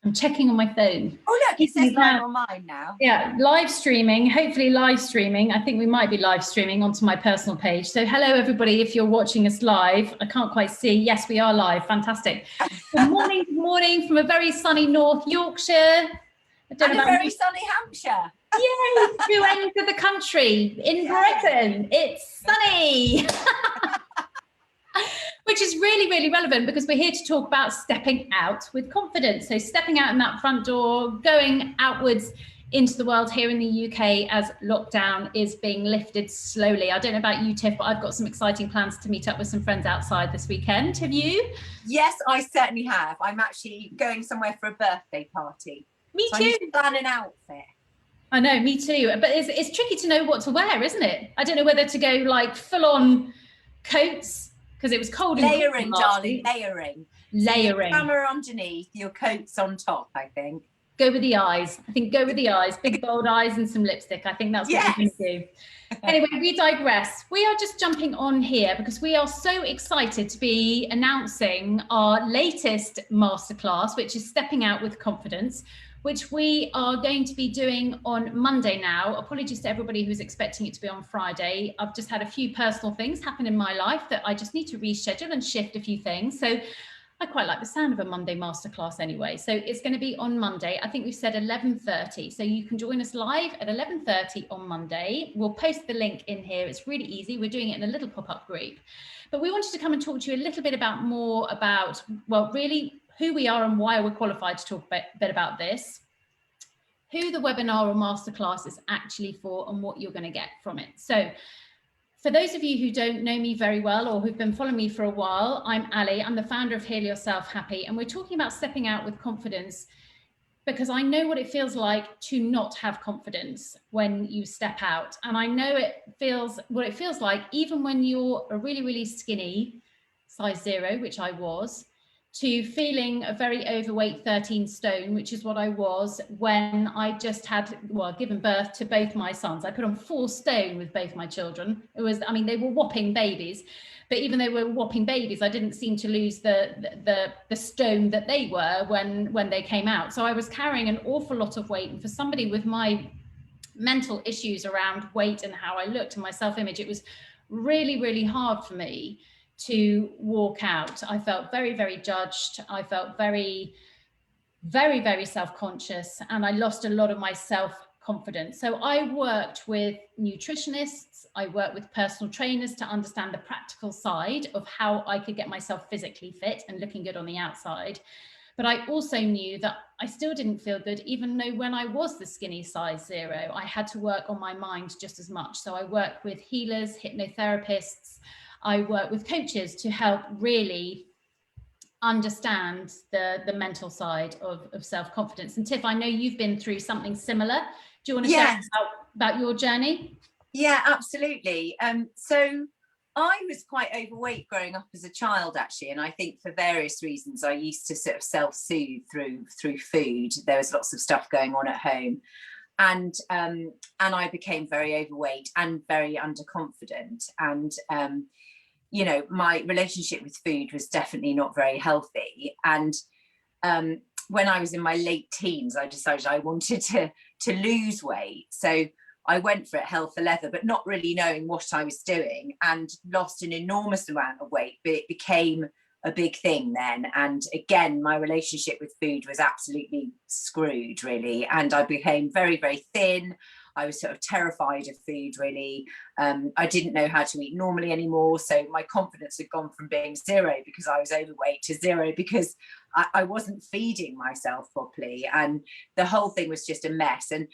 I'm checking on my phone. Oh look, it says live on mine now. Yeah, live streaming, hopefully live streaming. I think we might be live streaming onto my personal page. So hello everybody, if you're watching us live. I can't quite see. Yes, we are live. Fantastic. Good morning from a very sunny North Yorkshire. And a very sunny Hampshire. Yay, two ends of the country in Britain. It's sunny. Which is really, really relevant because we're here to talk about stepping out with confidence. So stepping out in that front door, going outwards into the world here in the UK as lockdown is being lifted slowly. I don't know about you, Tiff, but I've got some exciting plans to meet up with some friends outside this weekend. Have you? Yes, I certainly have. I'm actually going somewhere for a birthday party. Me so too. I need to plan an outfit. I know, me too. But it's tricky to know what to wear, isn't it? I don't know whether to go like full on coats, because it was cold. Layering, darling, layering. Layering. So camera underneath, your coat's on top, I think. Go with the eyes. I think go with the eyes. Big, bold eyes and some lipstick. I think that's what we're going to do. Anyway, we digress. We are just jumping on here because we are so excited to be announcing our latest masterclass, which is Stepping Out with Confidence, which we are going to be doing on Monday now. Apologies to everybody who's expecting it to be on Friday. I've just had a few personal things happen in my life that I just need to reschedule and shift a few things. So I quite like the sound of a Monday masterclass anyway. So it's going to be on Monday. I think we've said 11:30. So you can join us live at 11:30 on Monday. We'll post the link in here. It's really easy. We're doing it in a little pop-up group. But we wanted to come and talk to you a little bit more about, well, really who we are and why we're qualified to talk a bit about this, who the webinar or masterclass is actually for and what you're going to get from it. So for those of you who don't know me very well or who've been following me for a while, I'm Ali. I'm the founder of Heal Yourself Happy, and we're talking about stepping out with confidence because I know what it feels like to not have confidence when you step out. And I know what it feels like even when you're a really, really skinny, size 0, which I was, to feeling a very overweight 13 stone, which is what I was when I just had, well, given birth to both my sons. I put on 4 stone with both my children. It was, I mean, they were whopping babies, but even though they were whopping babies, I didn't seem to lose the stone that they were when they came out. So I was carrying an awful lot of weight. And for somebody with my mental issues around weight and how I looked and my self-image, it was really, really hard for me to walk out. I felt very, very judged. I felt very, very, very self-conscious, and I lost a lot of my self-confidence. So I worked with nutritionists, I worked with personal trainers to understand the practical side of how I could get myself physically fit and looking good on the outside. But I also knew that I still didn't feel good, even though when I was the skinny size 0, I had to work on my mind just as much. So I worked with healers, hypnotherapists, I work with coaches to help really understand the mental side of self-confidence. And Tiff, I know you've been through something similar. Do you want to share about your journey? Yeah, absolutely. So I was quite overweight growing up as a child, actually. And I think for various reasons, I used to sort of self-soothe through food. There was lots of stuff going on at home. And I became very overweight and very underconfident. And you know, my relationship with food was definitely not very healthy. And when I was in my late teens, I decided I wanted to lose weight. So I went for it hell for leather, but not really knowing what I was doing, and lost an enormous amount of weight. But it became a big thing then. And again, my relationship with food was absolutely screwed, really. And I became very, very thin. I was sort of terrified of food, really. I didn't know how to eat normally anymore. So my confidence had gone from being 0 because I was overweight to 0 because I wasn't feeding myself properly. And the whole thing was just a mess. And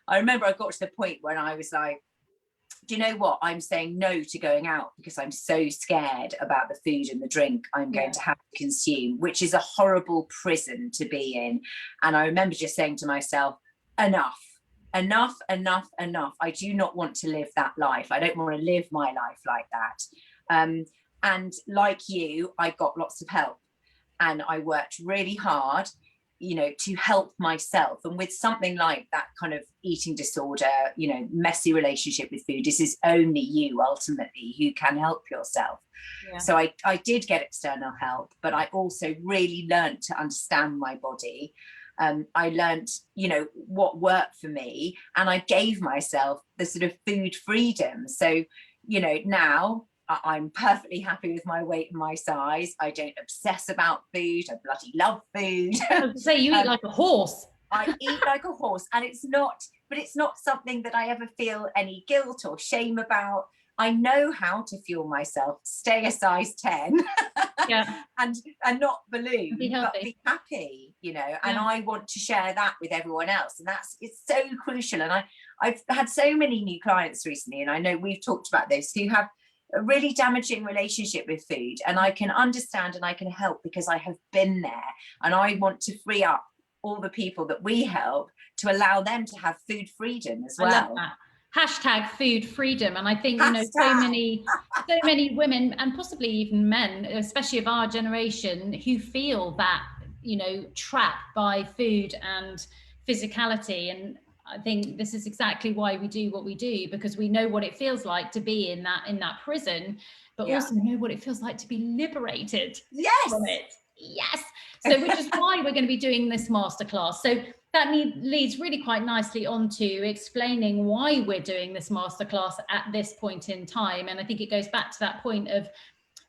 I remember I got to the point when I was like, do you know what? I'm saying no to going out because I'm so scared about the food and the drink I'm going to have to consume, which is a horrible prison to be in. And I remember just saying to myself, enough. I do not want to live that life. I don't want to live my life like that. And like you, I got lots of help and I worked really hard. you know, to help myself. And with something like that kind of eating disorder, you know, messy relationship with food, this is only you ultimately who can help yourself. Yeah. So I did get external help, but I also really learned to understand my body. I learned, you know, what worked for me, and I gave myself the sort of food freedom. So, you know, now I'm perfectly happy with my weight and my size. I don't obsess about food. I bloody love food. I was to say, you eat like a horse. I eat like a horse, and it's not something that I ever feel any guilt or shame about. I know how to fuel myself, stay a size 10, yeah, and not balloon, but be happy, you know. And I want to share that with everyone else, and it's so crucial. And I've had so many new clients recently, and I know we've talked about this, who have a really damaging relationship with food, and I can understand and I can help because I have been there, and I want to free up all the people that we help to allow them to have food freedom as well. I love that. Hashtag food freedom. And I think, you know, so many women, and possibly even men, especially of our generation, who feel that, you know, trapped by food and physicality. And I think this is exactly why we do what we do, because we know what it feels like to be in that prison, but also know what it feels like to be liberated from it. Yes. So which is why we're going to be doing this masterclass. So that leads really quite nicely onto explaining why we're doing this masterclass at this point in time. And I think it goes back to that point of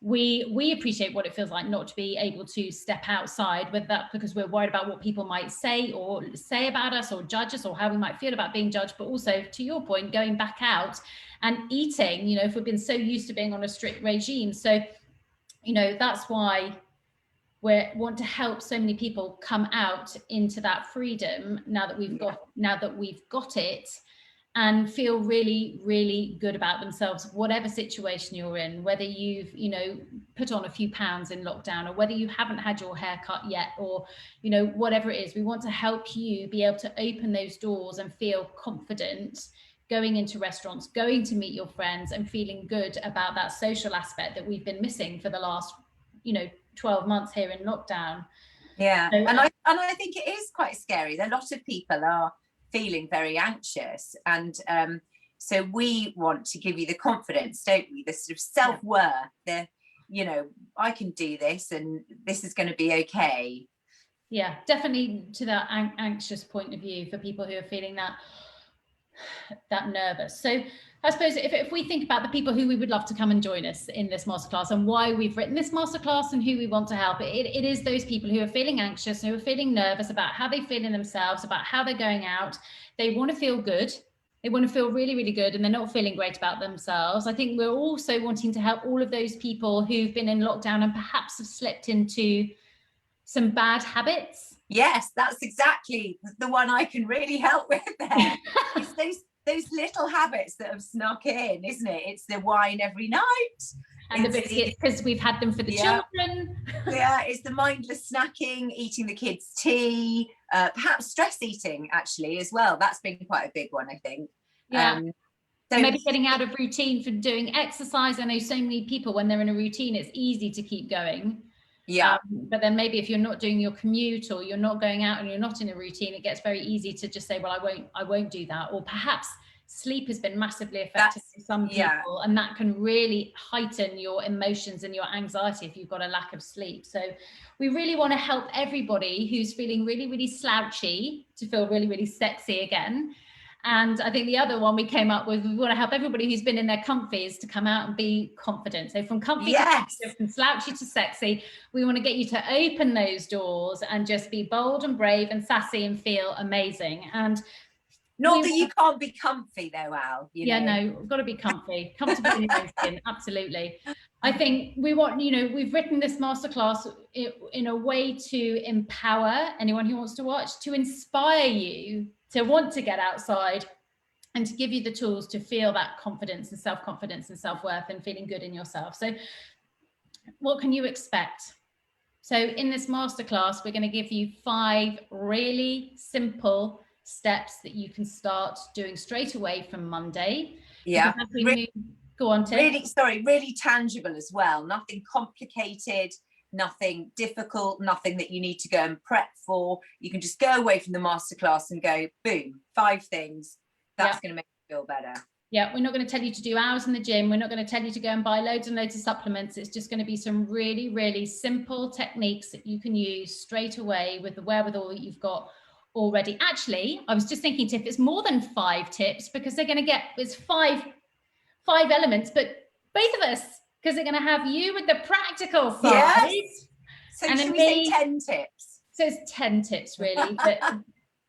we appreciate what it feels like not to be able to step outside, whether that's because we're worried about what people might say about us or judge us, or how we might feel about being judged, but also, to your point, going back out and eating, you know, if we've been so used to being on a strict regime. So, you know, that's why we want to help so many people come out into that freedom now that we've got it, and feel really, really good about themselves, whatever situation you're in, whether you've, you know, put on a few pounds in lockdown, or whether you haven't had your hair cut yet, or, you know, whatever it is. We want to help you be able to open those doors and feel confident going into restaurants, going to meet your friends, and feeling good about that social aspect that we've been missing for the last, you know, 12 months here in lockdown. Yeah. So, and I think it is quite scary. A lot of people are feeling very anxious, and so we want to give you the confidence, don't we, the sort of self-worth, the, you know, I can do this and this is going to be okay. Yeah, definitely, to that anxious point of view for people who are feeling that nervous. So I suppose if we think about the people who we would love to come and join us in this masterclass, and why we've written this masterclass, and who we want to help, it is those people who are feeling anxious, who are feeling nervous about how they feel in themselves, about how they're going out. They want to feel good. They want to feel really, really good, and they're not feeling great about themselves. I think we're also wanting to help all of those people who've been in lockdown and perhaps have slipped into some bad habits. Yes, that's exactly the one I can really help with there. It's those little habits that have snuck in, isn't it? It's the wine every night. And the biscuits, because we've had them for the children. Yeah, it's the mindless snacking, eating the kids' tea, perhaps stress eating, actually, as well. That's been quite a big one, I think. Yeah. So maybe getting out of routine for doing exercise. I know so many people, when they're in a routine, it's easy to keep going. Yeah. But then maybe if you're not doing your commute, or you're not going out and you're not in a routine, it gets very easy to just say, well, I won't do that. Or perhaps sleep has been massively affected for some people, and that can really heighten your emotions and your anxiety if you've got a lack of sleep. So we really want to help everybody who's feeling really, really slouchy to feel really, really sexy again. And I think the other one we came up with, we want to help everybody who's been in their comfies to come out and be confident. So from comfy to sexy, from slouchy to sexy, we want to get you to open those doors and just be bold and brave and sassy and feel amazing. And not that you can't be comfy though, Al. You know. No, we've got to be comfy, comfortable in your own skin. Absolutely. I think we want, you know, we've written this masterclass in a way to empower anyone who wants to watch, to inspire you to want to get outside, and to give you the tools to feel that confidence and self-confidence and self-worth and feeling good in yourself. So what can you expect? So in this masterclass, we're going to give you 5 really simple steps that you can start doing straight away from Monday. Yeah. Go on, Tiff. Really tangible as well. Nothing complicated, nothing difficult, nothing that you need to go and prep for. You can just go away from the masterclass and go, boom, 5 things. That's going to make you feel better. Yeah, we're not going to tell you to do hours in the gym. We're not going to tell you to go and buy loads and loads of supplements. It's just going to be some really, really simple techniques that you can use straight away with the wherewithal that you've got already. Actually, I was just thinking, Tiff, it's more than 5 tips, because they're going to it's five elements, but both of us, because they're going to have you with the practical side. Yes. So should we say 10 tips? So it's 10 tips really, but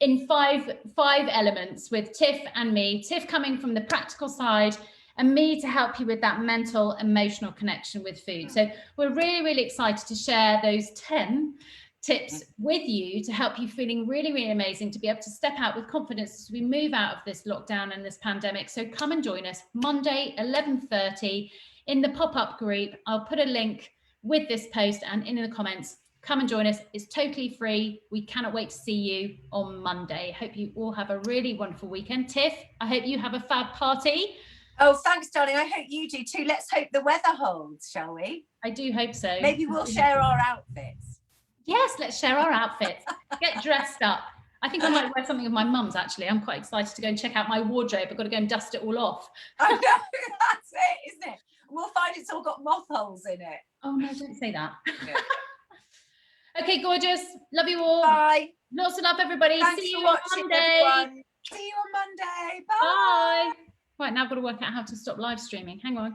in five elements, with Tiff and me, Tiff coming from the practical side and me to help you with that mental, emotional connection with food. So we're really, really excited to share those 10 tips with you to help you feeling really, really amazing, to be able to step out with confidence as we move out of this lockdown and this pandemic. So come and join us Monday, 11:30 in the pop-up group. I'll put a link with this post and in the comments. Come and join us. It's totally free. We cannot wait to see you on Monday. Hope you all have a really wonderful weekend. Tiff, I hope you have a fab party. Oh, thanks, darling. I hope you do too. Let's hope the weather holds, shall we? I do hope so. Maybe we'll share our outfits. Yes, let's share our outfits. Get dressed up. I think I might wear something of my mum's, actually. I'm quite excited to go and check out my wardrobe. I've got to go and dust it all off. I know, that's it, isn't it? We'll find it's all got moth holes in it. Oh, no, don't say that. Yeah. Okay, gorgeous. Love you all. Bye. Lots of love, everybody. Thanks See you for watching, on Monday. everyone. See you on Monday. Bye. Bye. Right, now I've got to work out how to stop live streaming. Hang on.